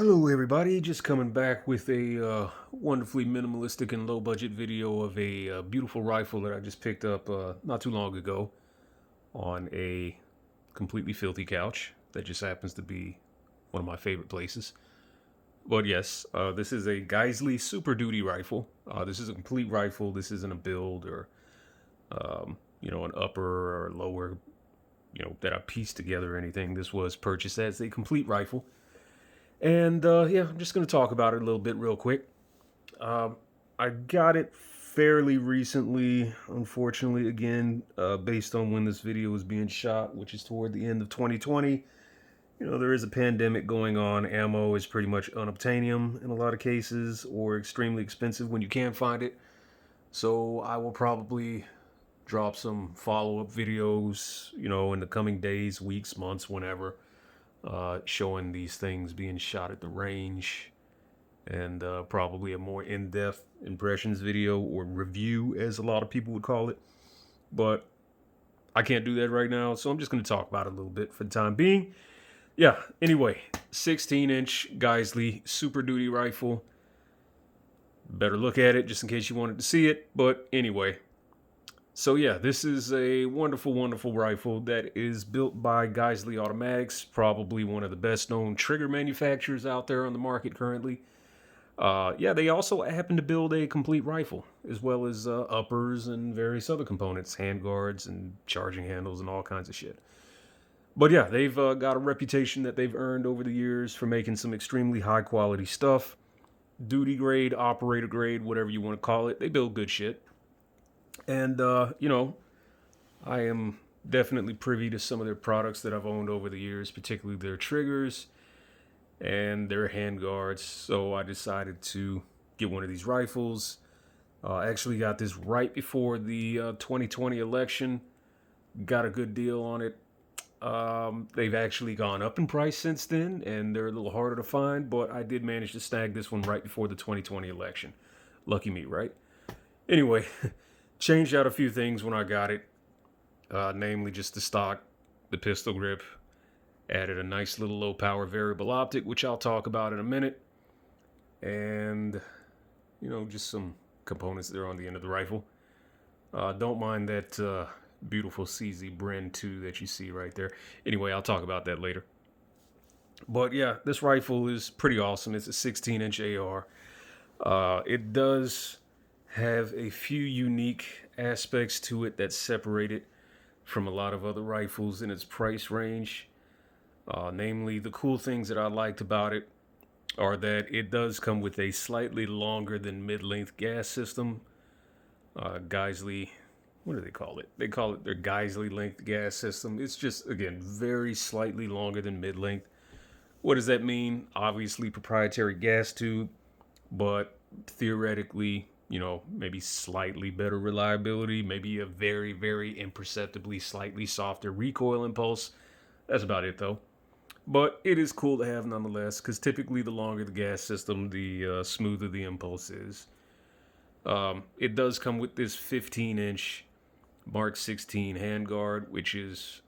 Hello everybody, just coming back with a wonderfully minimalistic and low budget video of a beautiful rifle that I just picked up not too long ago on a completely filthy couch that just happens to be one of my favorite places. But yes, this is a Geissele Super Duty rifle. This is a complete rifle. This isn't a build or an upper or lower, that I pieced together or anything. This was purchased as a complete rifle. And yeah, I'm just going to talk about it a little bit real quick. I got it fairly recently, unfortunately, again, based on when this video was being shot, which is toward the end of 2020. There is a pandemic going on. Ammo is pretty much unobtainium in a lot of cases or extremely expensive when you can find it. So I will probably drop some follow-up videos, in the coming days, weeks, months, whenever, showing these things being shot at the range, and probably a more in-depth impressions video or review, as a lot of people would call it. But I can't do that right now, so I'm just going to talk about it a little bit for the time being. Yeah, anyway, 16-inch Geissele Super Duty rifle. Better look at it just in case you wanted to see it. But anyway, so yeah, this is a wonderful, wonderful rifle that is built by Geissele Automatics, probably one of the best known trigger manufacturers out there on the market currently. Yeah, they also happen to build a complete rifle, as well as uppers and various other components, handguards and charging handles and all kinds of shit. But yeah, they've got a reputation that they've earned over the years for making some extremely high quality stuff. Duty grade, operator grade, whatever you want to call it. They build good shit. And, I am definitely privy to some of their products that I've owned over the years, particularly their triggers and their handguards. So I decided to get one of these rifles. I actually got this right before the 2020 election. Got a good deal on it. They've actually gone up in price since then, and they're a little harder to find, but I did manage to snag this one right before the 2020 election. Lucky me, right? Anyway, changed out a few things when I got it, namely just the stock, the pistol grip, added a nice little low power variable optic, which I'll talk about in a minute, and, just some components there on the end of the rifle. Don't mind that beautiful CZ Bren 2 that you see right there. Anyway, I'll talk about that later. But yeah, this rifle is pretty awesome. It's a 16-inch AR. It does have a few unique aspects to it that separate it from a lot of other rifles in its price range. Namely, the cool things that I liked about it are that it does come with a slightly longer than mid-length gas system. Geissele, what do they call it? They call it their Geissele length gas system. It's just, again, very slightly longer than mid-length. What does that mean? Obviously, proprietary gas tube, but theoretically, maybe slightly better reliability, maybe a very, very imperceptibly slightly softer recoil impulse. That's about it, though. But it is cool to have nonetheless, because typically the longer the gas system, the smoother the impulse is. It does come with this 15-inch Mark 16 handguard, which is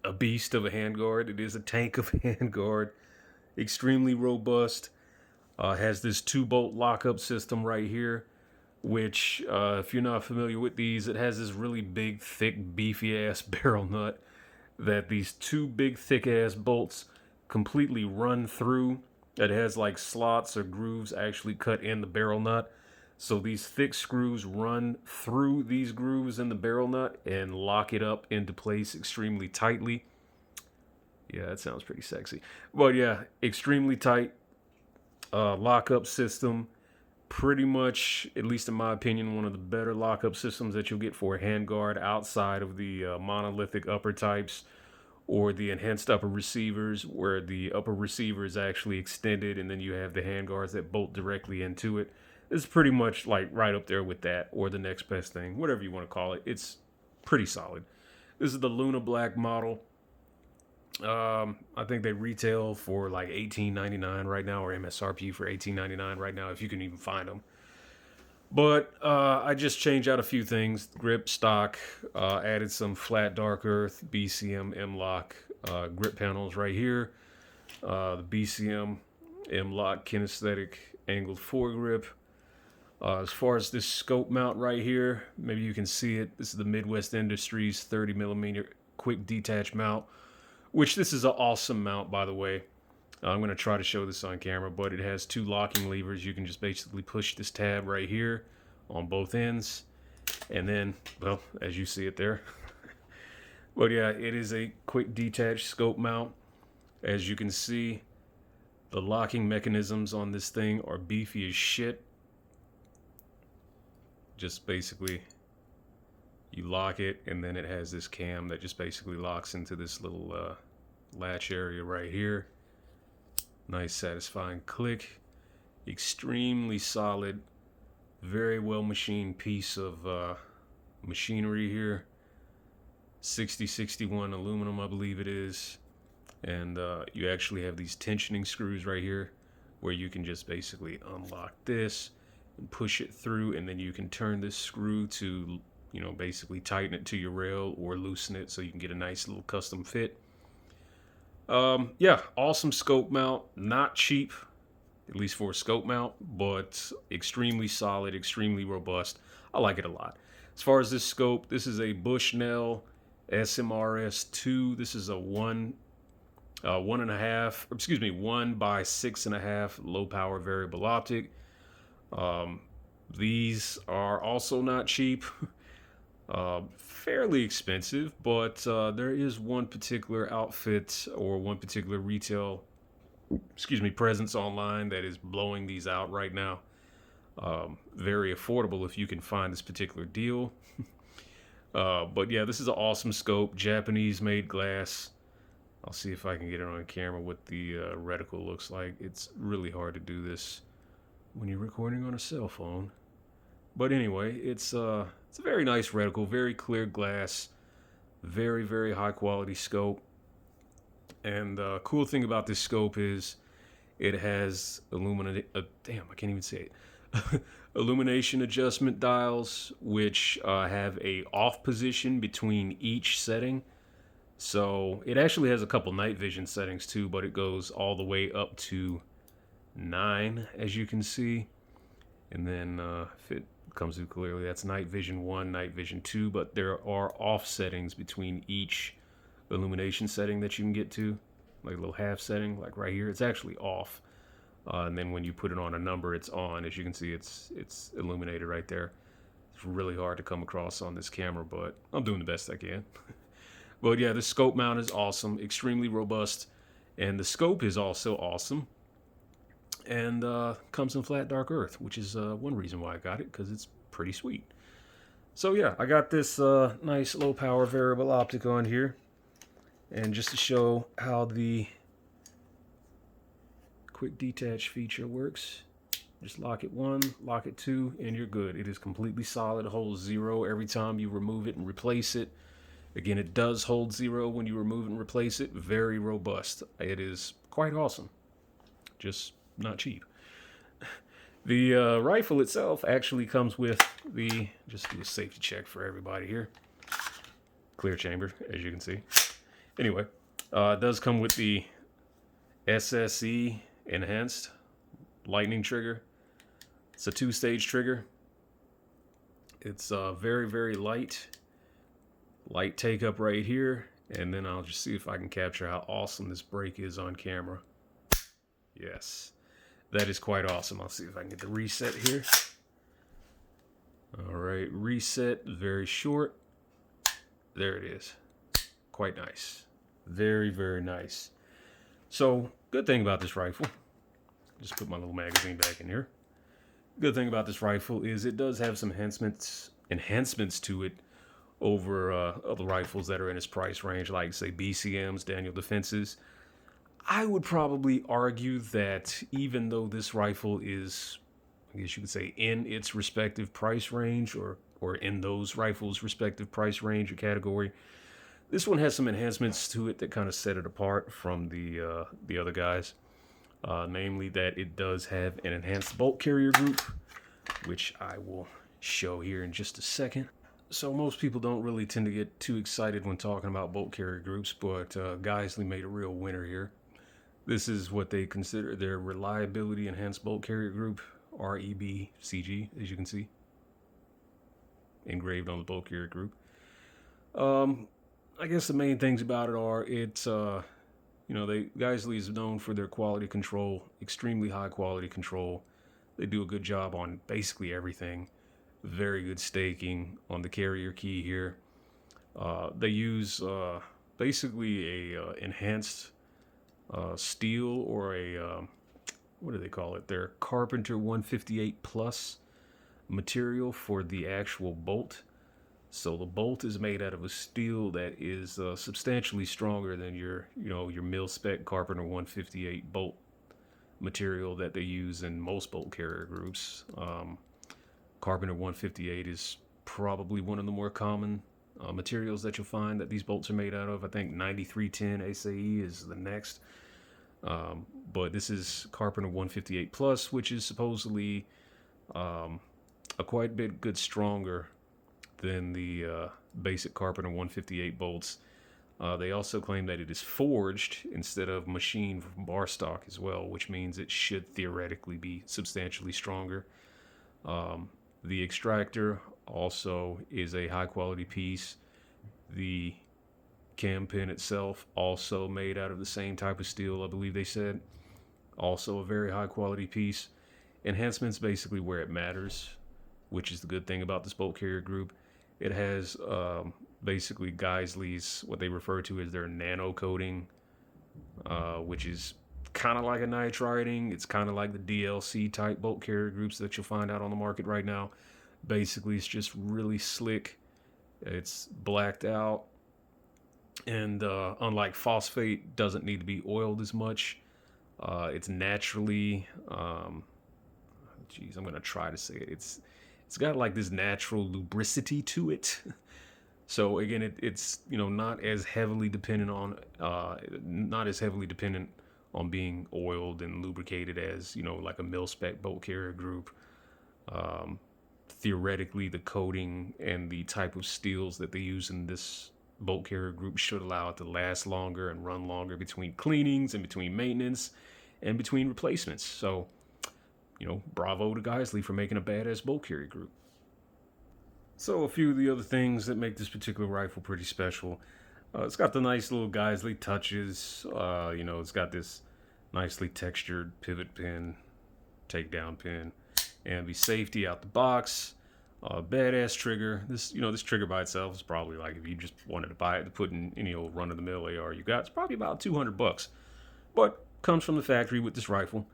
a beast of a handguard. It is a tank of a handguard. Extremely robust. Has this 2-bolt lockup system right here, which, if you're not familiar with these, it has this really big, thick, beefy-ass barrel nut that these 2 big, thick-ass bolts completely run through. It has like slots or grooves actually cut in the barrel nut. So these thick screws run through these grooves in the barrel nut and lock it up into place extremely tightly. Yeah, that sounds pretty sexy. But yeah, extremely tight lockup system. Pretty much, at least in my opinion, one of the better lockup systems that you'll get for a handguard outside of the monolithic upper types or the enhanced upper receivers, where the upper receiver is actually extended and then you have the handguards that bolt directly into it. It's pretty much like right up there with that, or the next best thing, whatever you want to call it. It's pretty solid. This is the Luna Black model. I think they retail for like $18.99 right now, or MSRP for $18.99 right now, if you can even find them. But I just changed out a few things. Grip, stock, added some flat dark earth, BCM, M-lock grip panels right here. The BCM M-Lock kinesthetic angled foregrip. As far as this scope mount right here, maybe you can see it. This is the Midwest Industries 30mm quick detach mount, which this is an awesome mount, by the way. I'm going to try to show this on camera, but it has 2 locking levers. You can just basically push this tab right here on both ends, and then, well, as you see it there. But yeah, it is a quick detach scope mount. As you can see, the locking mechanisms on this thing are beefy as shit. Just basically, you lock it, and then it has this cam that just basically locks into this little latch area right here. Nice satisfying click. Extremely solid, very well machined piece of machinery here. 6061 aluminum, I believe it is. And you actually have these tensioning screws right here where you can just basically unlock this and push it through, and then you can turn this screw to, you know, basically tighten it to your rail or loosen it so you can get a nice little custom fit. Yeah, awesome scope mount. Not cheap, at least for a scope mount, but extremely solid, extremely robust. I like it a lot. As far as this scope, this is a Bushnell SMRS2. This is a 1 by 6.5 low power variable optic. These are also not cheap. Fairly expensive, but there is one particular outfit or one particular retail presence online that is blowing these out right now. Very affordable if you can find this particular deal. But yeah, this is an awesome scope, Japanese made glass. I'll see if I can get it on camera what the reticle looks like. It's really hard to do this when you're recording on a cell phone. But anyway, it's a very nice reticle, very clear glass, very, very high quality scope. And the cool thing about this scope is it has illumination adjustment dials, which have a off position between each setting. So it actually has a couple night vision settings too, but it goes all the way up to 9, as you can see. And then if it comes through clearly, that's night vision 1, night vision 2, but there are off settings between each illumination setting that you can get to, like a little half setting, like right here. It's actually off, and then when you put it on a number, it's on. As you can see, it's illuminated right there. It's really hard to come across on this camera, but I'm doing the best I can. But yeah, the scope mount is awesome, extremely robust, and the scope is also awesome. And comes in flat dark earth, which is one reason why I got it, because it's pretty sweet. So yeah, I got this nice low power variable optic on here, and just to show how the quick detach feature works, just lock it 1, lock it 2, and you're good. It is completely solid, holds 0 every time you remove it and replace it. Again, it does hold 0 when you remove it and replace it. Very robust. It is quite awesome. Just not cheap. The rifle itself actually comes with the, just do a safety check for everybody here. Clear chamber, as you can see. Anyway, it does come with the SSE enhanced lightning trigger. It's a 2-stage trigger. It's very, very light. Light take up right here. And then I'll just see if I can capture how awesome this break is on camera. Yes. That is quite awesome. I'll see if I can get the reset here. All right, reset, very short. There it is. Quite nice. Very, very nice. So, good thing about this rifle, just put my little magazine back in here. Good thing about this rifle is it does have some enhancements to it over other rifles that are in its price range, like say BCMs, Daniel Defenses. I would probably argue that even though this rifle is, I guess you could say, in its respective price range, or in those rifles' respective price range or category, this one has some enhancements to it that kind of set it apart from the other guys. Namely that it does have an enhanced bolt carrier group, which I will show here in just a second. So most people don't really tend to get too excited when talking about bolt carrier groups, but Geissele made a real winner here. This is what they consider their Reliability Enhanced Bolt Carrier Group, REBCG, as you can see, engraved on the bolt carrier group. I guess the main things about it are Geissele is known for their quality control, extremely high quality control. They do a good job on basically everything. Very good staking on the carrier key here. They use basically a enhanced steel, or a what do they call it? Their Carpenter 158 Plus material for the actual bolt. So the bolt is made out of a steel that is substantially stronger than your mil spec Carpenter 158 bolt material that they use in most bolt carrier groups. Carpenter 158 is probably one of the more common materials that you'll find that these bolts are made out of. I think 9310 SAE is the next. But this is Carpenter 158 Plus, which is supposedly a quite bit good stronger than the basic Carpenter 158 bolts. They also claim that it is forged instead of machined from bar stock as well, which means it should theoretically be substantially stronger. The extractor also is a high quality piece. The cam pin itself also made out of the same type of steel, I believe they said. Also a very high quality piece. Enhancement's basically where it matters, which is the good thing about this bolt carrier group. It has basically Geissele's, what they refer to as their nano coating, which is kind of like a nitriding. It's kind of like the DLC type bolt carrier groups that you'll find out on the market right now. Basically, it's just really slick. It's blacked out. And unlike phosphate, doesn't need to be oiled as much. It's naturally, I'm going to try to say it. It's got like this natural lubricity to it. So again, it's not as heavily dependent on being oiled and lubricated as like a mil spec bolt carrier group. Theoretically, the coating and the type of steels that they use in this bolt carrier group should allow it to last longer and run longer between cleanings and between maintenance and between replacements. So bravo to Geissele for making a badass bolt carrier group. So a few of the other things that make this particular rifle pretty special. It's got the nice little Geissele touches. It's got this nicely textured pivot pin, takedown pin, ambi safety out the box. Badass trigger. This trigger by itself is probably, like, if you just wanted to buy it to put in any old run-of-the-mill AR you got, it's probably about $200. But comes from the factory with this rifle.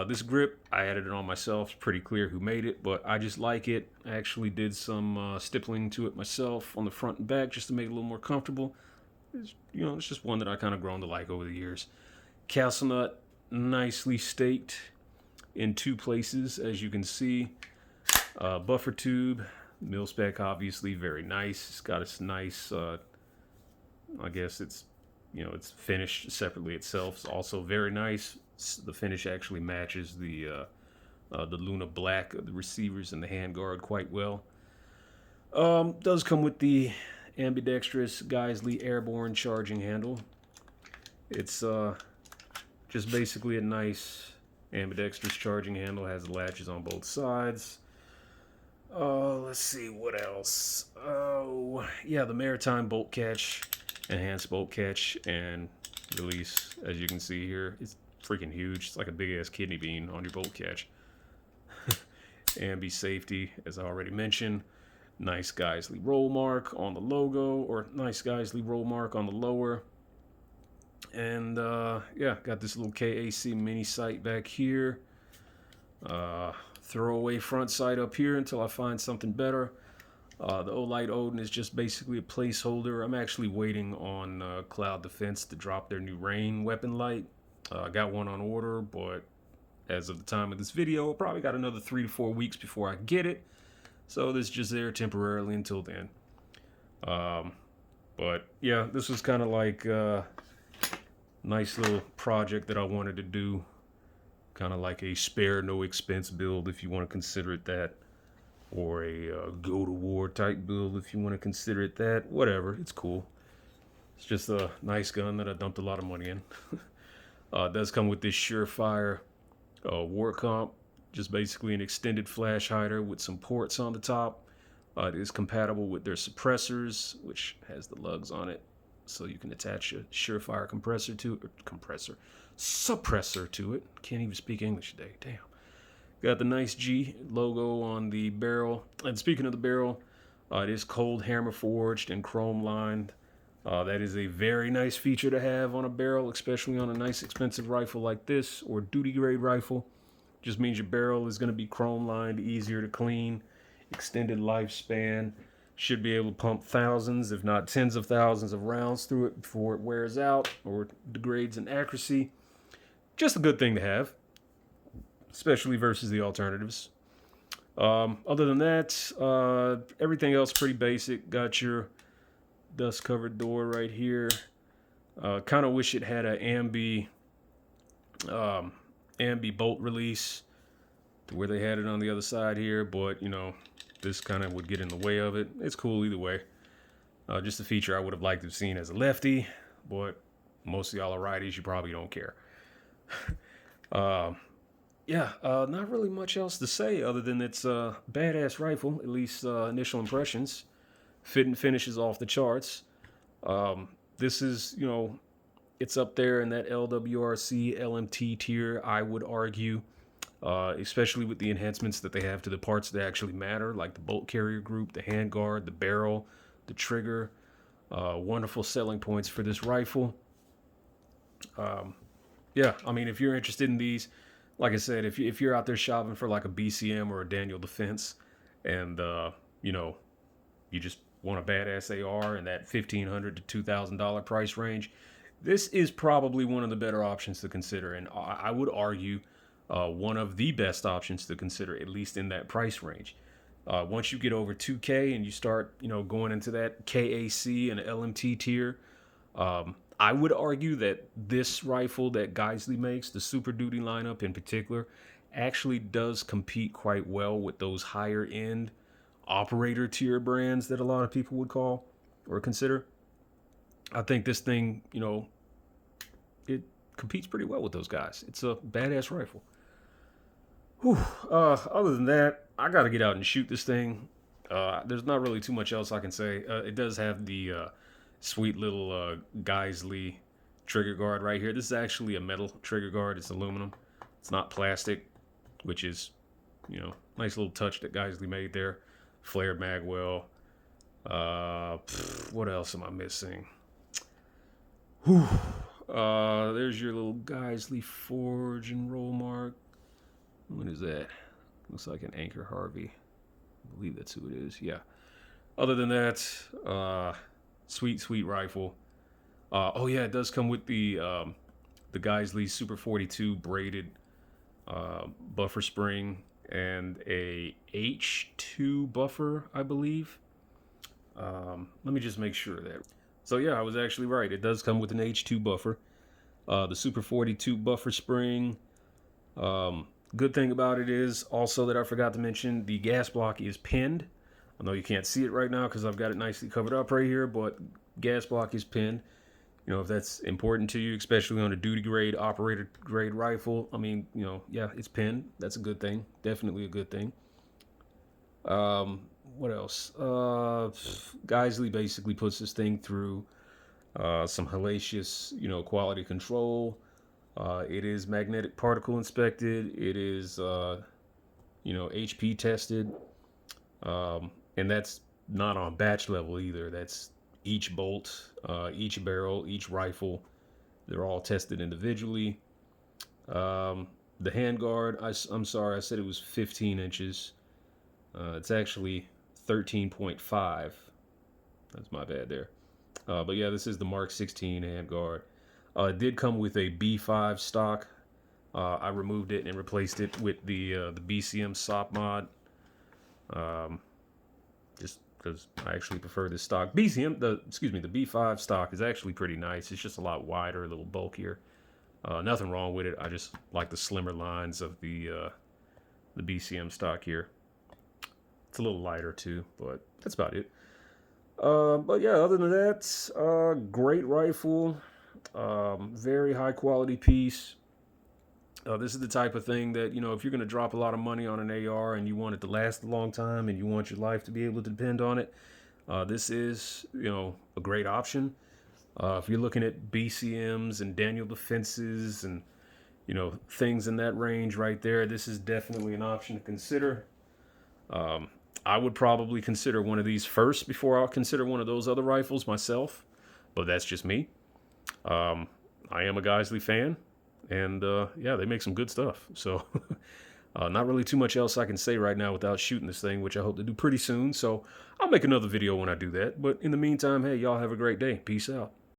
This grip, I added it on myself. It's pretty clear who made it, but I just like it. I actually did some stippling to it myself on the front and back just to make it a little more comfortable. It's just one that I kind of grown to like over the years. Castle nut, nicely staked in two places, as you can see. Buffer tube, mil spec, obviously very nice. It's got its nice, I guess it's finished separately itself. It's also very nice. The finish actually matches the Luna black of the receivers and the handguard quite well. Does come with the ambidextrous Geissele airborne charging handle. It's just basically a nice ambidextrous charging handle. Has the latches on both sides. Let's see what else. Oh yeah, the maritime bolt catch, enhanced bolt catch and release, as you can see here. It's freaking huge. It's like a big ass kidney bean on your bolt catch. Ambi safety, as I already mentioned. Nice Geissele roll mark on the logo, or nice Geissele roll mark on the lower. And yeah, got this little KAC mini sight back here. Throwaway front sight up here until I find something better. The Olight Odin is just basically a placeholder. I'm actually waiting on Cloud Defense to drop their new rain weapon light. I got one on order, but as of the time of this video, I probably got another 3 to 4 weeks before I get it. So this is just there temporarily until then. But yeah, this was kind of like a nice little project that I wanted to do. Kind of like a spare no expense build, if you want to consider it that. Or a go to war type build, if you want to consider it that. Whatever, it's cool. It's just a nice gun that I dumped a lot of money in. It does come with this Surefire war comp, just basically an extended flash hider with some ports on the top. It is compatible with their suppressors, which has the lugs on it, so you can attach a Surefire suppressor to it. Can't even speak English today. Damn. Got the nice G logo on the barrel. And speaking of the barrel, it is cold hammer forged and chrome lined. That is a very nice feature to have on a barrel, especially on a nice expensive rifle like this or duty grade rifle. Just means your barrel is going to be chrome lined, easier to clean, extended lifespan. Should be able to pump thousands, if not tens of thousands of rounds through it before it wears out or degrades in accuracy. Just a good thing to have, especially versus the alternatives. Other than that, everything else pretty basic. Got your dust covered door right here. Kind of wish it had an ambi bolt release to where they had it on the other side here, but you know, this kind of would get in the way of it. It's cool either way. Just a feature I would have liked to have seen as a lefty, but most of y'all are righties, you probably don't care. Not really much else to say other than it's a badass rifle, at least initial impressions. Fit and finish is off the charts. This is, you know, it's up there in that LWRC, LMT tier, I would argue, especially with the enhancements that they have to the parts that actually matter, like the bolt carrier group, the handguard, the barrel, the trigger. Wonderful selling points for this rifle. I mean, if you're interested in these, like I said, if you're out there shopping for like a BCM or a Daniel Defense and, you know, you just want a badass AR in that $1,500 to $2,000 price range, this is probably one of the better options to consider. And I would argue one of the best options to consider, at least in that price range. Once you get over 2K and you start, you know, going into that KAC and LMT tier, I would argue that this rifle that Geissele makes, the Super Duty lineup in particular, actually does compete quite well with those higher end operator tier brands that a lot of people would call or consider. I think this thing, you know, it competes pretty well with those guys. It's a badass rifle. Whew. Other than that, I got to get out and shoot this thing. There's not really too much else I can say. It does have the sweet little Geissele trigger guard right here. This is actually a metal trigger guard. It's aluminum. It's not plastic, which is, you know, nice little touch that Geissele made there. Flared magwell. What else am I missing? Whew. There's your little Geissele forge and roll mark. What is that? Looks like an Anchor Harvey. I believe that's who it is. Yeah. Other than that, sweet rifle. Oh yeah, it does come with the Geissele Super 42 braided buffer spring and a H2 buffer, I believe. Let me just make sure of that. So yeah, I was actually right. It does come with an H2 buffer. The Super 42 buffer spring. Good thing about it is also that I forgot to mention, the gas block is pinned. I know you can't see it right now because I've got it nicely covered up right here, but gas block is pinned. You know, if that's important to you, especially on a duty grade, operator grade rifle, I mean, you know, yeah, it's pinned. That's a good thing. Definitely a good thing. What else? Geissele basically puts this thing through some hellacious, you know, quality control. It is magnetic particle inspected. It is, you know, HP tested. And that's not on batch level either. That's each bolt, each barrel, each rifle. They're all tested individually. The handguard, I'm sorry, I said it was 15 inches. It's actually 13.5. That's my bad there. But yeah, this is the Mark 16 handguard. It did come with a B5 stock. I removed it and replaced it with the BCM SOP mod. Just because I actually prefer this stock. The B5 stock is actually pretty nice. It's just a lot wider, a little bulkier. Nothing wrong with it. I just like the slimmer lines of the BCM stock here. It's a little lighter too, but that's about it. But yeah, other than that, great rifle. Very high quality piece. This is the type of thing that, if you're going to drop a lot of money on an AR and you want it to last a long time and you want your life to be able to depend on it, this is, a great option. If you're looking at BCMs and Daniel defenses and, things in that range right there, this is definitely an option to consider. I would probably consider one of these first before I'll consider one of those other rifles myself, but that's just me. I am a Geissele fan, and yeah, they make some good stuff. So not really too much else I can say right now without shooting this thing, which I hope to do pretty soon. So I'll make another video when I do that. But in the meantime, hey, y'all have a great day. Peace out.